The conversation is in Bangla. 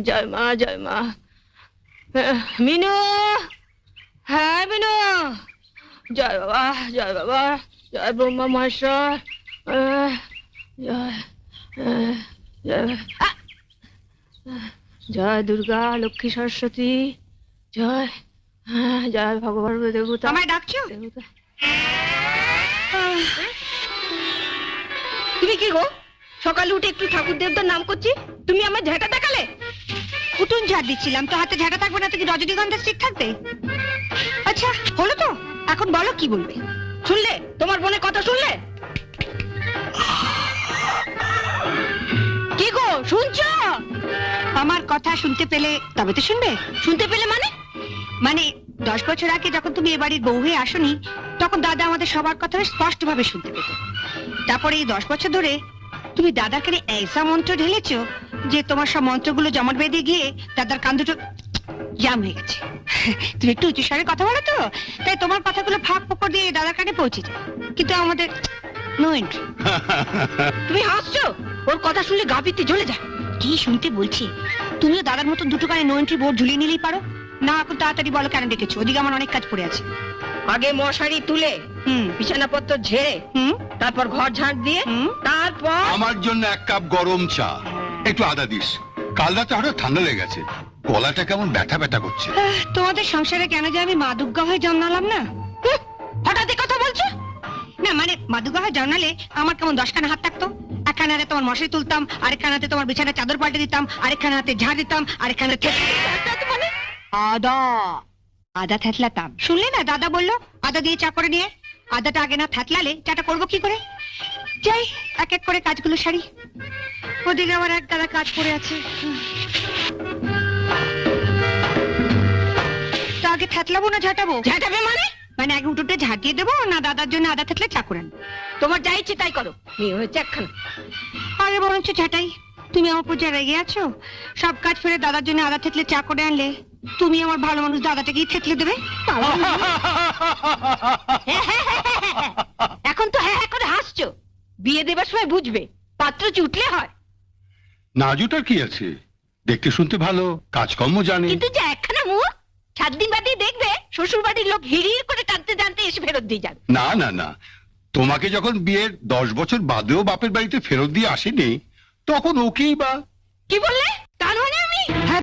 জয় মা জয় মা। মিনু, হ্যাঁ মিনু, জয় বাবা জয় বাবা, জয় ব্রহ্মা মহেশ্বর, জয় জয় জয় দুর্গা লক্ষ্মী সরস্বতী, জয় জয় ভগবান দেবতা। আমায় ডাকছো? দেবতা। তুমি কি গো, সকালে উঠে একটু ঠাকুর দেবতার নাম করছি, তুমি আমার ঝাঁটা দেখালে? উঠুন ঝাড় দিচ্ছিলাম, তো হাতে ঝাঁটা থাকবে না তো কি রজনীগন্ধার স্টিক থাকবে? আচ্ছা হলো তো, এখন বলো কি বলবে। শুনলে তোমার বোনের কথা শুনলে? কি গো শুনছো? আমার কথা শুনতে পেলে তবে তো শুনবে। শুনতে পেলে মানে? মানে 10 বছর আগে যখন তুমি এ বাড়ির বউ হয়ে আসনি, তখন দাদা আমাদের সবার কথা স্পষ্ট ভাবে শুনতে পেত। তারপরে এই 10 বছর ধরে তুমি দাদাকে এইসা মন্ত্র ঢেলেছো যে তোমার সব মন্ত্রগুলো জমাট বেঁধে গিয়ে দাদার কান দুটো জাম হয়ে গেছে। তুমি একটু উঁচু স্বরে কথা বলো তো, তাই তোমার কথাগুলো ফাঁক ফোকর দিয়ে দাদার কানে পৌঁছে যায়, কিন্তু আমাদের নো এন্ট্রি। তুমি হাসছো? ওর কথা শুনলে গা পিত্তি জ্বলে যায়। কি শুনতে বলছি, তুমিও দাদার মতন দুটো কানে নো এন্ট্রি বোর্ড ঝুলিয়ে নিলেই পারো না। এখন তাড়াতাড়ি বলো কেন ডেকেছো? ওদিকে আমার অনেক কাজ পড়ে আছে। আগে মশারি তুলে, বিছানাপত্র ঝেড়ে, তারপর ঘর ঝাঁট দিয়ে, তারপর আমার জন্য 1 কাপ গরম চা, একটু আদা দিস। কাল রাতে হঠাৎ ঠান্ডা লেগে গেছে, গলাটা কেমন ব্যথা ব্যথা করছে। তোমাদের সংসারে কেন যে আমি মা দুর্গা হয়ে জন্মালাম না? হঠাৎ কথা বলছো না, মানে মা দুর্গা হয়ে জন্মালে আমার কেমন 10খানা হাত থাকতো। একখানা হাতে তোমার মশারি তুলতাম, আরেকখানা হাতে তোমার বিছানার চাদর পাল্টে দিতাম, আরেকখানা হাতে ঝাড় দিতাম, আরেকখানা মানে আদা আদা থ্যাতলাতাম। শুনলে না, দাদা বললো আদা দিয়ে চা করে নিয়ে। আদাটা আগে না থ্যাতলালে চাটা করবো কি করে? যাই এক এক করে কাজগুলো সারি, ওদিকে আমার এক গাদা কাজ পড়ে আছে। তো আগে থ্যাতলাবো না ঝাঁটাবো? ঝাঁটাবে মানে? মানে আগে উঠোটা ঝাঁট দিয়ে দেবো না দাদার জন্য আদা থাকলে চা করে আনবো? তোমার যা ইচ্ছে তাই করো, মেয়ে হয়েছে একখানা। আরে বরঞ্চ ঝাঁটাই। তুমি আমার পূজা রেগে আছো? সব কাজ ফেলে দাদার জন্য আদা থেতলে চা করে আনলে তুমি আমার ভালো মানুষ দাদাটাকেই থেতলে দেবে। এখন তো হ্যাঁ হ্যাঁ করে হাসছো, বিয়ে দেবার সময় বুঝবে পাত্র চুটলে হয়। নাজুটার কি আছে, দেখতে শুনতে ভালো, কাজকর্ম জানে। কিন্তু যে একখানা মুখ, 7 দিন বাদে দেখবে শ্বশুর বাড়ির লোক হিড়ির করে টানতে টানতে এসে ফেরত দিয়ে যাবে। না না না, তোমাকে যখন বিয়ের 10 বছর বাদেও বাপের বাড়িতে ফেরত দিয়ে আসেনি, তখন ওকেই বা। কি বললে?